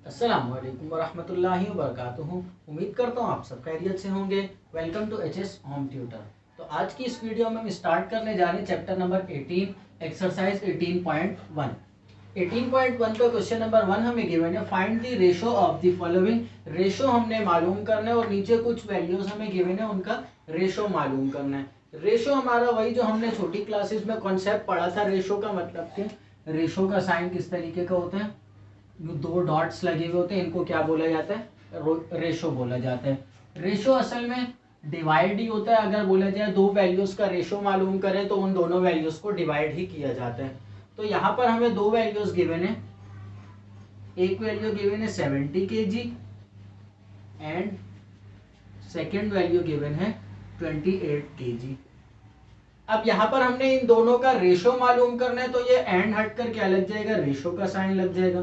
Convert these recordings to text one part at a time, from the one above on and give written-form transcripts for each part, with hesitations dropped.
अस्सलामुअलैकुम वरहमतुल्लाहि वबरकातुहू। उम्मीद करता हूँ आप सब खैरियत से होंगे। Welcome to HS home tutor. तो आज की इस वीडियो में हम स्टार्ट करने जा रहे हैं चैप्टर नंबर 18 एक्सरसाइज 18.1। 18.1 का क्वेश्चन नंबर 1 हमें गिवन है, find the ratio of the following. Ratio हमने मालूम करना है और नीचे कुछ वैल्यूज हमें गिवन है, उनका रेशो मालूम करना है। रेशो हमारा वही जो हमने छोटी क्लासेस में कॉन्सेप्ट पढ़ा था। रेशो का मतलब कि रेशो का साइन किस तरीके का होता है, जो दो डॉट्स लगे हुए होते हैं इनको क्या बोला जाता है, रेशो बोला जाता है। रेशो असल में डिवाइड ही होता है। अगर बोला जाए दो वैल्यूज का रेशो मालूम करें तो उन दोनों वैल्यूज को डिवाइड ही किया जाता है। तो यहाँ पर हमें दो वैल्यूज गिवन है। एक वैल्यू गिवन है 70 kg and second value given है 28 kg। अब यहाँ पर हमने इन दोनों का रेशो मालूम करना है, तो ये एंड हटकर क्या लग जाएगा, रेशो का साइन लग जाएगा।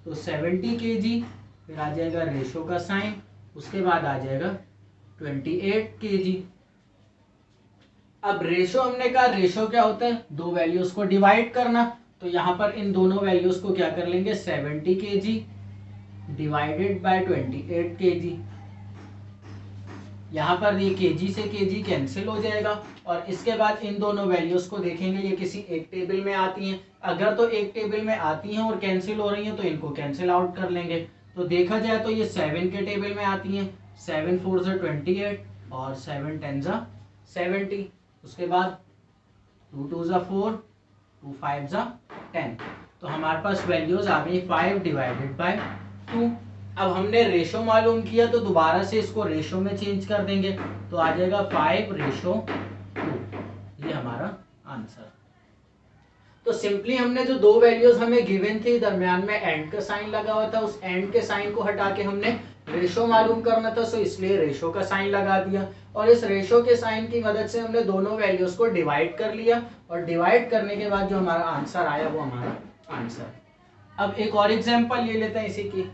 तो 70 kg, फिर आ जाएगा रेशो का साइन, उसके बाद आ जाएगा 28 kg। अब रेशो हमने कहा, रेशो क्या होता है, दो वैल्यूज को डिवाइड करना। तो यहाँ पर इन दोनों वैल्यूज को क्या कर लेंगे, 70 kg डिवाइडेड बाय 28 kg। यहाँ पर ये केजी से केजी कैंसिल हो जाएगा और इसके बाद इन दोनों वैल्यूज को देखेंगे, ये किसी एक टेबल में आती हैं। अगर तो एक टेबल में आती हैं और कैंसिल हो रही हैं तो इनको कैंसिल आउट कर लेंगे। तो देखा जाए तो ये 7 के टेबल में आती हैं। 7 4 ज़ा 28 और 7 10 ज़ा 70। उसके बाद 2 2 ज़ा 4, 2 5 ज़ा 10। तो हमारे पास वैल्यूज आ गई 5 डिवाइडेड बाय 2। अब हमने रेशो मालूम किया तो दोबारा से इसको रेशो में चेंज कर देंगे, तो आ जाएगा 5:2। ये हमारा आंसर। तो सिंपली हमने जो दो वैल्यूज हमें गिवन थी, दरमियान में एंड का साइन लगा हुआ था, उस एंड के साइन को हटा के हमने रेशो मालूम करना था, सो इसलिए रेशो का साइन लगा दिया। और इस रेशो के साइन की मदद से हमने दोनों वैल्यूज को डिवाइड कर लिया और डिवाइड करने के बाद जो हमारा आंसर आया वो हमारा आंसर। अब एक और एग्जांपल ले लेते हैं इसी की।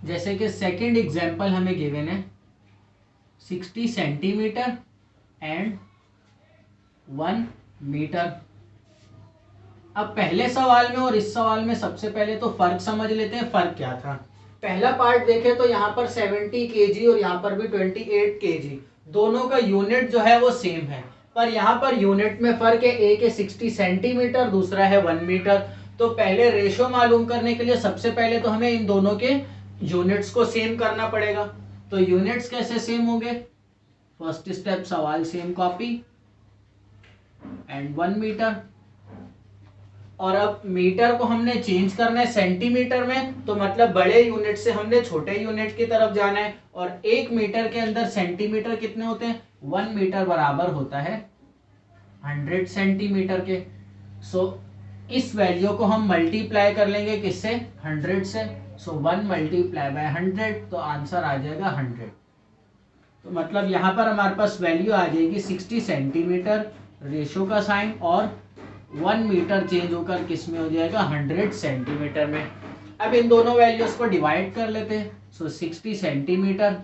जैसे कि सेकंड एग्जांपल हमें गिवन है 60 सेंटीमीटर एंड 1 मीटर। अब पहले सवाल में और इस सवाल में सबसे पहले तो फर्क समझ लेते हैं, फर्क क्या था। पहला पार्ट देखें तो यहाँ पर 70 kg और यहाँ पर भी 28 kg, दोनों का यूनिट जो है वो सेम है, पर यहाँ पर यूनिट में फर्क है। एक है 60 सेंटीमीटर, दूसरा है 1 मीटर। तो पहले रेशो मालूम करने के लिए सबसे पहले तो हमें इन दोनों के यूनिट्स को सेम करना पड़ेगा। तो यूनिट्स कैसे सेम होंगे, फर्स्ट स्टेप सवाल सेम कॉपी एंड 1 मीटर। और अब मीटर को हमने चेंज करना है सेंटीमीटर में, तो मतलब बड़े यूनिट से हमने छोटे यूनिट की तरफ जाना है। और 1 मीटर के अंदर सेंटीमीटर कितने होते हैं, 1 मीटर बराबर होता है 100 सेंटीमीटर के। सो इस वैल्यू को हम मल्टीप्लाई कर लेंगे किससे, 100 से। सो 1 मल्टीप्लाई बाय 100, तो आंसर आ जाएगा 100। तो मतलब यहाँ पर हमारे पास वैल्यू आ जाएगी 60 सेंटीमीटर, रेशो का साइन, और 1 मीटर चेंज होकर किस में हो जाएगा, 100 सेंटीमीटर में। अब इन दोनों वैल्यूज को डिवाइड कर लेते हैं। सो 60 centimetre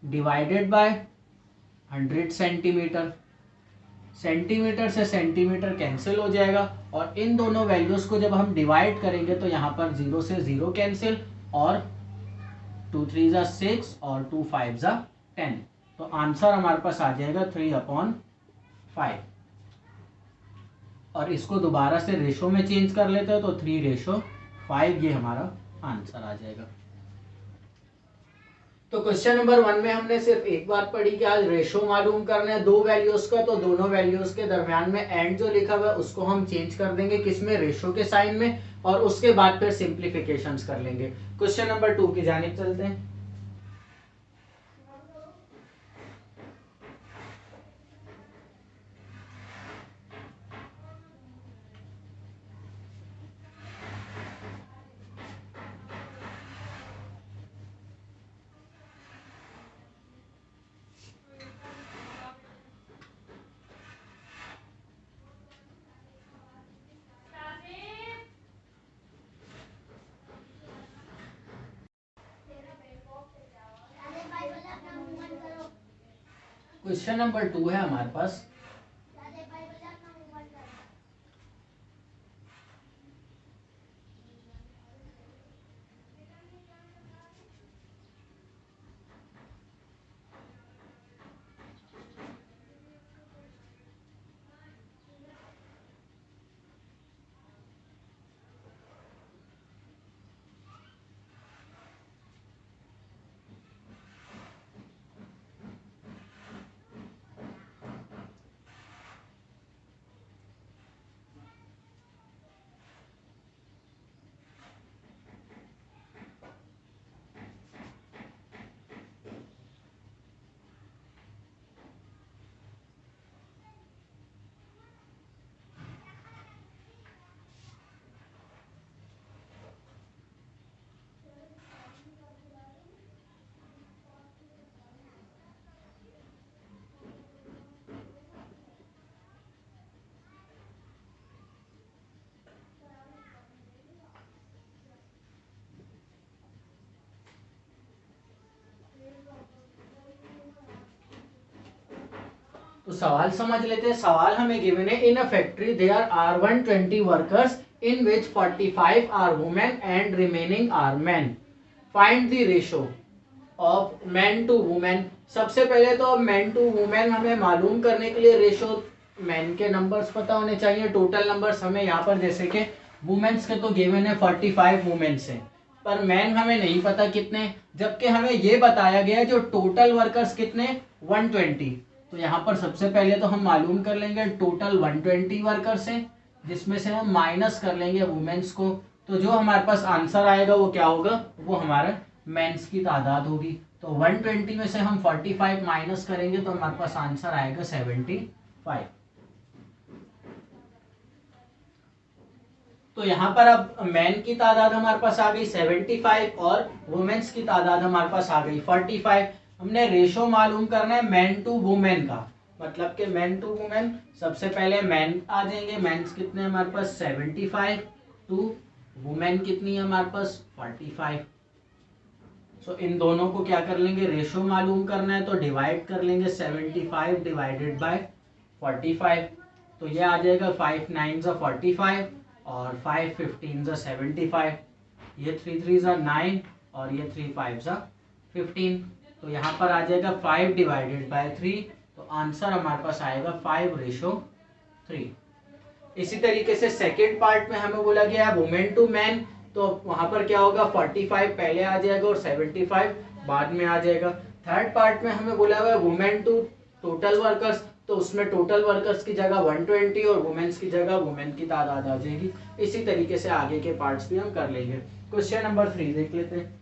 divided by 100 centimetre. Centimetre से सेंटीमीटर कैंसिल हो जाएगा और इन दोनों वैल्यूज को जब हम डिवाइड करेंगे तो यहाँ पर 0 से 0 कैंसिल, और 2 3 ज़ा 6 और 2 5 ज़ा 10। तो आंसर हमारे पास आ जाएगा 3/5। और इसको दोबारा से रेशो में चेंज कर लेते हैं तो 3:5, ये हमारा आंसर आ जाएगा। तो क्वेश्चन नंबर 1 में हमने सिर्फ एक बात पढ़ी कि आज रेशो मालूम करना है दो वैल्यूज का, तो दोनों वैल्यूज के दरमियान में एंड जो लिखा हुआ है उसको हम चेंज कर देंगे किसमें, रेशो के साइन में, और उसके बाद फिर सिंप्लीफिकेशंस कर लेंगे। क्वेश्चन नंबर 2 की जानिब चलते हैं। क्वेश्चन नंबर 2 है हमारे पास, सवाल समझ लेते हैं। सवाल हमें गिवन है, in a factory there are 120 workers in which 45 are women and remaining are men, find the ratio of man to women. सबसे पहले तो मैन टू वुमेन हमें मालूम करने के लिए रेशो मैन के नंबर्स पता होने चाहिए, टोटल नंबर्स हमें यहाँ पर जैसे कि वुमेन्स के तो गिवन है 45 वुमेन्स हैं, पर मैन हमें नहीं पता कितने, जबकि हमें ये बताया गया है जो टोटल वर्कर्स कितने 120। तो यहाँ पर सबसे पहले तो हम मालूम कर लेंगे टोटल 120 वर्कर्स हैं, जिसमें से हम माइनस कर लेंगे वुमेन्स को। तो जो हमारे पास आंसर आएगा वो क्या होगा, वो हमारा मेंस की तादाद होगी। तो 120 में से हम 45 माइनस करेंगे तो हमारे पास आंसर आएगा 75। तो यहाँ पर अब मैन की तादाद हमारे पास आ गई 75 और वुमेन्स की तादाद हमारे पास आ गई 45। हमने रेशो मालूम करना है मैन टू वुमेन का, मतलब कि मैन टू वुमेन, सबसे पहले मैन आ जाएंगे, मेंस कितने हमारे पास 75 टू वुमेन कितनी है हमारे पास 45। सो इन दोनों को क्या कर लेंगे, रेशो मालूम करना है तो डिवाइड कर लेंगे 75 डिवाइडेड बाय 45। तो ये आ जाएगा 5 9 45 और 5 15 75, ये 3 3 9 और ये 3 5 15। तो यहाँ पर आ जाएगा 5 डिवाइडेड बाय 3, तो आंसर हमारे पास आएगा 5:3। इसी तरीके से सेकेंड पार्ट में हमें बोला गया है वुमेन टू मैन, तो वहां पर क्या होगा 45 पहले आ जाएगा और 75 बाद में आ जाएगा। थर्ड पार्ट में हमें बोला हुआ है वुमेन टू टोटल वर्कर्स, तो उसमें टोटल वर्कर्स की जगह 120 और वुमेन्स की जगह वुमेन की तादाद आ जाएगी। इसी तरीके से आगे के पार्ट्स भी हम कर लेंगे। क्वेश्चन नंबर 3 देख लेते हैं।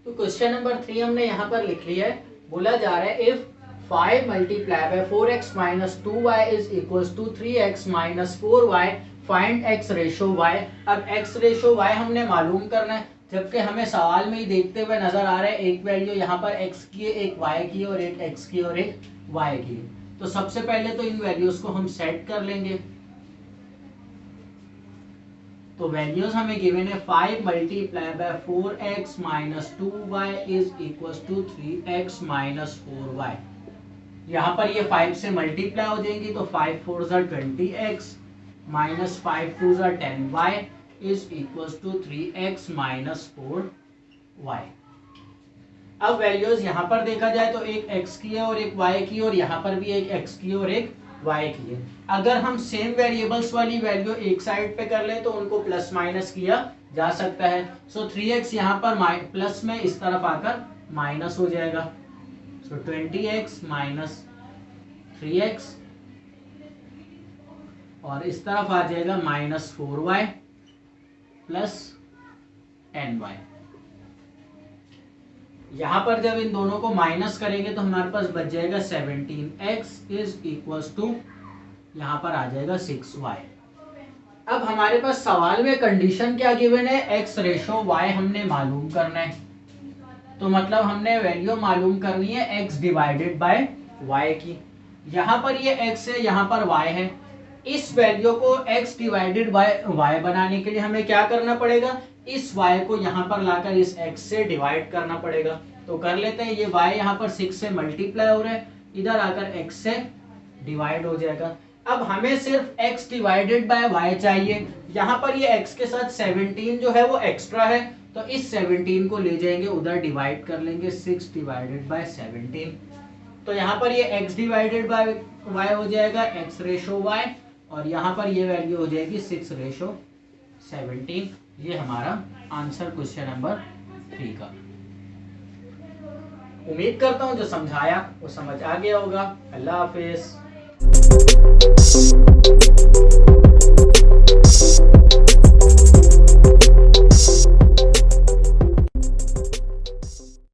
तो क्वेश्चन नंबर 3 हमने यहाँ पर लिख लिया है, बोला जा रहा है if 5 multiply by 4x minus 2y is equals to 3x minus 4y, find x ratio y। अब x रेशो y हमने मालूम करना है, जबकि हमें सवाल में ही देखते हुए नजर आ रहा है एक वैल्यू यहाँ पर x की है, एक y की और एक x की और एक y की। तो सबसे पहले तो इन वैल्यूज को हम सेट कर लेंगे। तो वैल्यूज हमें गिवन है 5 multiply by 4x minus 2y is equal to 3x minus 4y। यहाँ पर ये 5 से मल्टीप्लाई हो जाएंगी, तो 5 4 20x minus 5 2 10y is equal to 3x minus 4y। अब वैल्यूज यहाँ पर देखा जाए तो एक x की है और एक y की, और यहाँ पर भी एक x की और एक y की है। अगर हम सेम वेरिएबल्स वाली वैल्यू एक साइड पे कर ले तो उनको प्लस माइनस किया जा सकता है। सो 3x यहाँ पर प्लस में इस तरफ आकर माइनस हो जाएगा। सो 20x माइनस 3x और इस तरफ आ जाएगा माइनस 4y प्लस 10y। यहाँ पर जब इन दोनों को माइनस करेंगे तो हमारे पास बच जाएगा 17x इज इक्वल टू, यहाँ पर आ जाएगा 6y। अब हमारे पास सवाल में कंडीशन क्या गिवन है, x रेशो y हमने मालूम करना है। तो मतलब हमने वैल्यू मालूम करनी है x डिवाइडेड बाय y की। यहाँ पर ये x है, यहाँ पर y है। इस वैल्यू को x डिवाइडेड बाय y बनाने के लिए हमें क्या करना पड़ेगा, इस y को यहाँ पर लाकर इस x से डिवाइड करना पड़ेगा। तो कर लेते हैं, ये y यहाँ पर 6 से मल्टीप्लाई हो रहा है, इधर आकर x से डिवाइड हो जाएगा। अब हमें सिर्फ x डिवाइडेड बाय y चाहिए। यहाँ पर ये x के साथ 17 जो है वो एक्स्ट्रा है, तो इस 17 को ले जाएंगे उधर, डिवाइड कर लेंगे 6 डिवाइडेड बाय 17। तो यहाँ पर ये x डिवाइडेड बाय y हो जाएगा x रेशो y, और यहाँ पर ये वैल्यू हो जाएगी 6 रेशो 17। ये हमारा आंसर क्वेश्चन नंबर 3 का। उम्मीद करता हूँ जो समझाया वो समझ आ गया होगा। अल्लाह हाफिज।